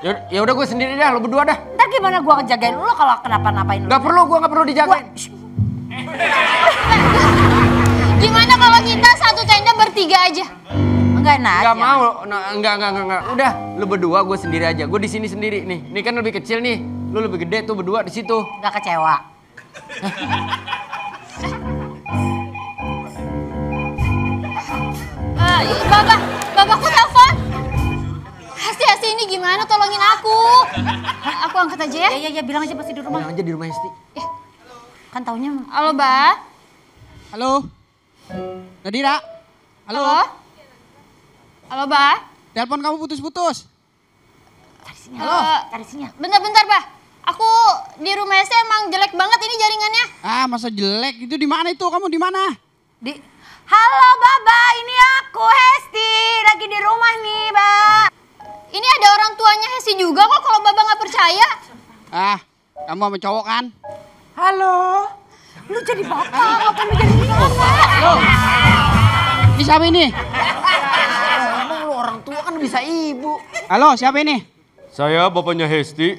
Ya udah gue sendiri dah, lo berdua dah. Ntar gimana gue ngejagain lo kalau kenapa-napain lo? Gak perlu, gue gak perlu dijagain. Gimana kalau kita satu tenda bertiga aja? Enggak enak aja. Gak mau, enggak. Udah, lo berdua, gue sendiri aja. Gue di sini sendiri nih. Ini kan lebih kecil nih. Lo lebih gede tuh berdua di situ. Gak kecewa. Bapakku telepon. Hesti ini gimana? Tolongin aku. Aku angkat aja ya. Ya bilang aja pasti di rumah. Bilang aja di rumah Hesti. Kan taunya. Halo, Ba. Halo. Nadira. Halo. Halo, Ba. Telepon kamu putus-putus. Cari sinyal. Halo. Cari sinyal. Bentar, Ba. Aku di rumah Hesti emang jelek banget ini jaringannya. Ah, masa jelek? Itu di mana itu? Kamu di mana? Halo, Baba. Ini aku, Hesti. Lagi di rumah nih, Ba. Ini ada orang tuanya Hesti juga kok kalau Baba nggak percaya. Ah, kamu sama cowok kan? Halo. Lu jadi bapak, ngapain lu jadi bapak? Ini siapa ini? Emang lo orang tua kan bisa ibu. Halo, siapa ini? Saya bapaknya Hesti.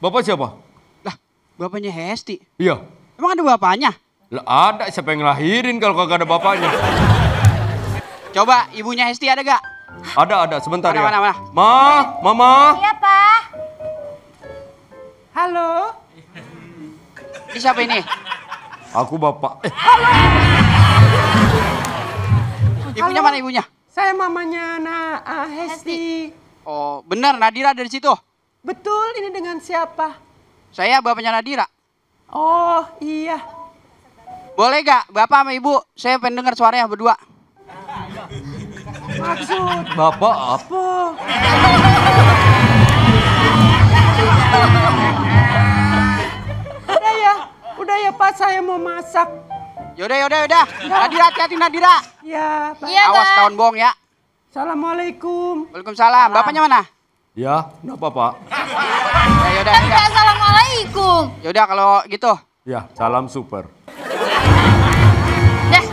Bapak siapa? Lah, bapaknya Hesti. Iya. Emang ada bapaknya? Lah ada, siapa yang ngelahirin kalau kagak ada bapaknya? Coba ibunya Hesti ada gak? Ada, sebentar ya. Mana? Mama. Iya, Pak. Halo. Ini siapa ini? Aku bapak. Ibunya mana ibunya? Saya mamanya Hesti. Oh, benar Nadira ada di situ. Betul, ini dengan siapa? Saya bapaknya Nadira. Oh, iya. Boleh gak bapak sama ibu? Saya pengen dengar suaranya berdua. Maksud Bapak apa? Udah ya Pak, saya mau masak. Yaudah. Nadira, hati-hati Nadira. Ya, Pak. Iya, Awas Ba. tahun bohong ya. Assalamualaikum. Waalaikumsalam. Bapaknya mana? Ya, kenapa Pak? Ya, yaudah. Assalamualaikum. Yaudah kalau gitu. Ya, salam super. Dah,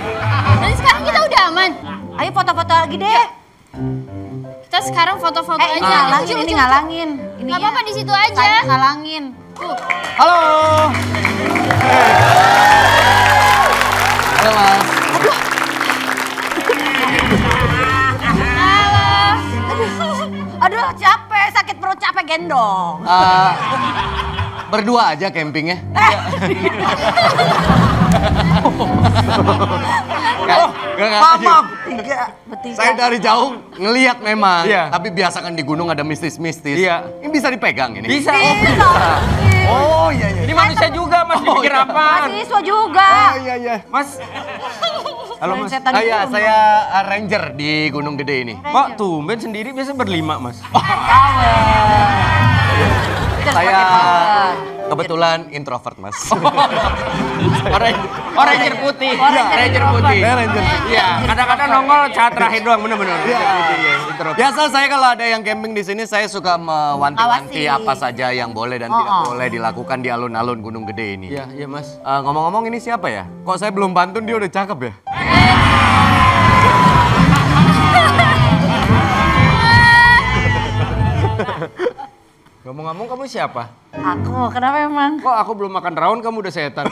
jadi sekarang kita udah aman. Ayo foto-foto lagi deh. Kita sekarang foto-foto aja. Ngalangin, Lucu. ini ngalangin. Gak apa-apa di situ aja. Saya ngalangin. Halo. Halo, Mas. Aduh, capek, sakit perut, capek gendong. Berdua aja campingnya. Maaf, bertiga. Saya dari jauh ngelihat memang, Iya. tapi biasa kan di gunung ada mistis-mistis. Iya. Ini bisa dipegang ini. Bisa. Oh iya. Ini manusia juga Mas, dipikir apa? Mahasiswa juga. Oh iya. Mas. Halo Mas. Setan Saya ranger di Gunung Gede ini. Pak, tumben sendiri biasa berlima Mas. Saya kebetulan introvert, Mas. Ranger putih. Ranger putih. Iya, kadang-kadang nongol saat terakhir doang, bener-bener. Ranger putih, ya. Introvert. Biasa saya kalau ada yang camping di sini saya suka mewanti-wanti Awasi. apa saja yang boleh dan tidak boleh dilakukan di alun-alun Gunung Gede ini. Iya Mas. Ngomong-ngomong ini siapa ya? Kok saya belum pantun dia udah cakep ya? Ngomong-ngomong kamu siapa? Aku, kenapa emang? Kok aku belum makan rawon kamu udah setan?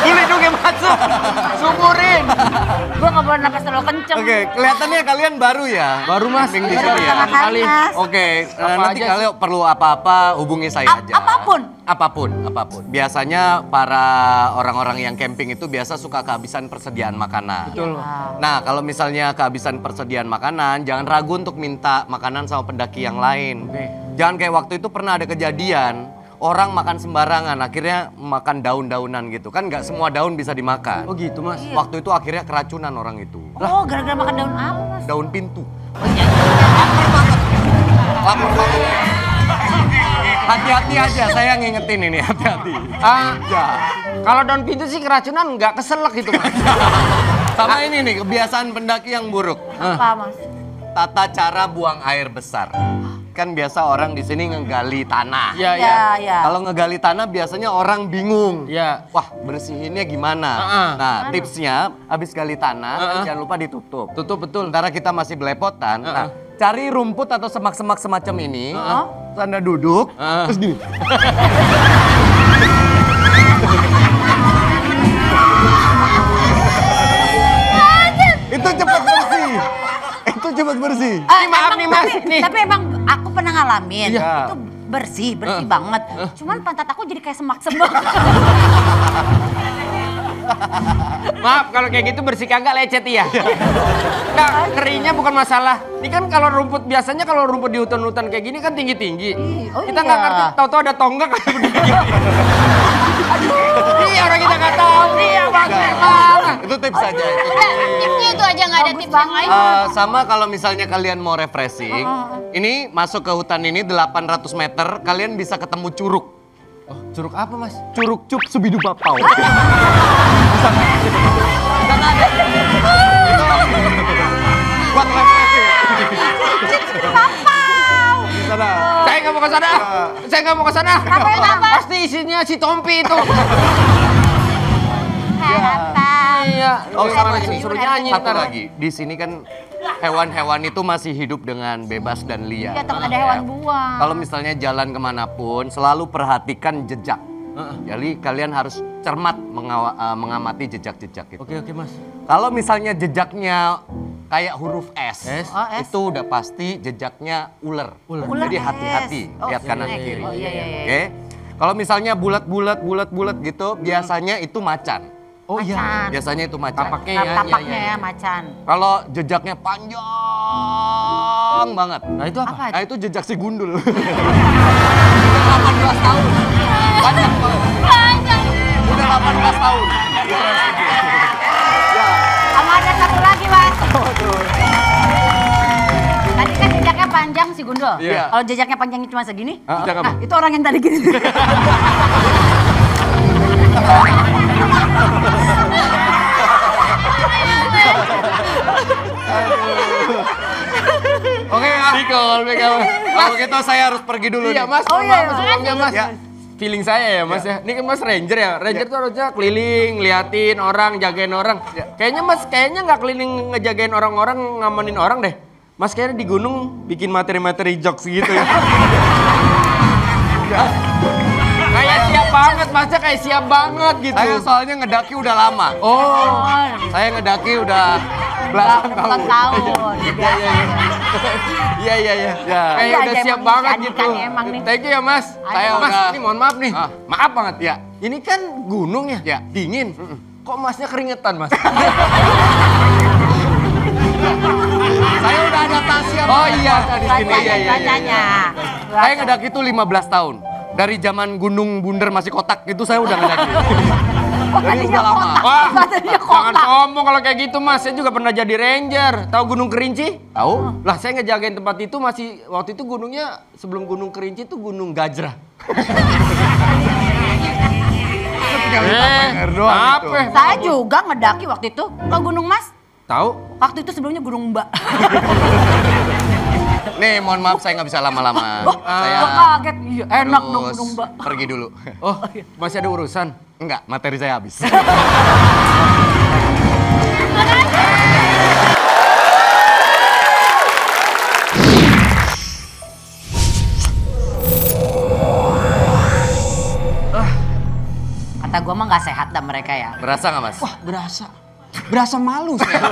Ini dong yang masuk. Syukurin. Gue gak boleh napas terlalu kenceng. Oke, kelihatannya kalian baru ya? Baru Mas. Camping di Baru sini ya? pertama kali, Mas. Oke, Apa nanti aja kalian perlu apa-apa hubungi saya aja. Apapun? Apapun. Biasanya para orang-orang yang camping itu biasa suka kehabisan persediaan makanan. Betul. Nah, kalau misalnya kehabisan persediaan makanan, jangan ragu untuk minta makanan sama pendaki yang lain. Oke. Jangan kayak waktu itu pernah ada kejadian, orang makan sembarangan, akhirnya makan daun-daunan gitu. Kan nggak semua daun bisa dimakan. Oh gitu Mas. Waktu itu akhirnya keracunan orang itu. Oh, gara-gara makan daun apa, Mas? Daun pintu. Lapar banget. Hati-hati aja, saya ngingetin ini, hati-hati. Ya. Kalau daun pintu sih keracunan nggak keselak gitu Mas. Sama ini nih, kebiasaan pendaki yang buruk. Apa, Mas? Tata cara buang air besar. kan biasa orang di sini ngegali tanah. Iya, iya. Iya, iya. Kalau ngegali tanah biasanya orang bingung. Iya. Wah, bersihinnya gimana? Nah, tipsnya habis gali tanah jangan lupa ditutup. Tutup betul. Sementara kita masih belepotan. Nah, cari rumput atau semak-semak semacam ini. Terus Anda duduk, terus gini. Itu cepat bersih. Itu cepat bersih. Maaf nih, Mas. Nih. Tapi emang aku pernah ngalamin. Iya. Itu bersih banget. Cuman pantat aku jadi kayak semak-semak. Maaf kalau kayak gitu bersih kagak lecet ya. Nggak, ngerinya bukan masalah. Ini kan kalau rumput biasanya kalau rumput di hutan-hutan kayak gini kan tinggi-tinggi. Oh Kita nggak iya. ngerti, tahu-tahu ada tonggak kayak begini. Iya orang kita nggak tahu. Iya Bang. Itu tips saja. Tipsnya itu aja, nggak ada tips yang lain. Sama kalau misalnya kalian mau refreshing, ini masuk ke hutan ini 800 meter, kalian bisa ketemu curug. Curug apa Mas? Curug cup subidu bapau. Buat refreshing. Di sana. Saya nggak mau ke sana. Saya nggak mau ke sana. Pasti isinya si Tompi itu. Iya. Oh, sama lagi lagi. suruh nyanyi. Satu lagi. Di sini kan hewan-hewan itu masih hidup dengan bebas dan liar. Ya, takut ada hewan buang. Kalau misalnya jalan kemanapun, selalu perhatikan jejak. Jadi kalian harus cermat mengamati jejak-jejak itu. Oke Mas. Kalau misalnya jejaknya kayak huruf S, S? Oh, S. itu udah pasti jejaknya ular. Ular Jadi S. hati-hati, Oh, lihat kanan snake. kiri. Oh, iya, iya, iya. Oke. Kalau misalnya bulat gitu, biasanya itu macan. Oh iya. Macan. Biasanya itu macan. Tapaknya ya. Tapaknya ya macan. Kalau jejaknya panjang banget. Nah itu apa? Apa? Nah itu jejak si gundul. 18 tahun. Panjang banget. Udah 18 tahun. Sama ada satu lagi, Mas. Tadi kan jejaknya panjang si Gundul. Iya. Kalau jejaknya panjangnya cuma segini, Jejak apa? nah itu orang yang tadi gini. Oke, Nicole, kalau gitu saya harus pergi dulu Iya nih. Mas. Oh, iya, Mas, iya. sebelumnya, Mas. Ya. Feeling saya ya Mas ya. Ini kan Mas Ranger ya. Ranger tuh harusnya keliling, liatin orang, jagain orang. Kayaknya Mas nggak keliling ngejagain orang-orang, ngamanin orang deh. Mas kayaknya di gunung bikin materi-materi jokes gitu ya. Kayak siap banget, Masnya kayak siap banget gitu. Saya soalnya ngedaki udah lama. Oh. Saya ngedaki udah belasan tahun. Iya. Ya. Kayak Iya, udah aja siap emang banget isi gitu. adikannya emang nih. Thank you ya Mas. Saya Mas, udah- ini mohon maaf nih. Maaf banget. Ya. Ini kan gunung ya, Ya. dingin. Kok Masnya keringetan Mas? Saya udah adaptasi sama Oh iya, cuaca di sini. Cuacanya. Saya ngedaki itu 15 tahun. Dari zaman Gunung Bunder masih kotak gitu saya udah ngedaki. Jadi udah lama. Wah, Badannya jangan kotak. sombong kalau kayak gitu Mas. Saya juga pernah jadi ranger. Tahu Gunung Kerinci? Tahu? Lah saya ngejagain tempat itu masih waktu itu gunungnya sebelum Gunung Kerinci itu Gunung Gajrah. Tinggal air doang apa? gitu. Saya juga ngedaki waktu itu ke Gunung Mas. Tahu? Waktu itu sebelumnya Gunung Mbak. Nih, mohon maaf saya nggak bisa lama-lama. Saya Gua kaget. Iya, enak dong harus Gunung Mbak. pergi dulu. Oh, masih ada urusan. Enggak, materi saya habis. Kata gua mah nggak sehat dah mereka ya. Berasa nggak, Mas? Berasa malu saya.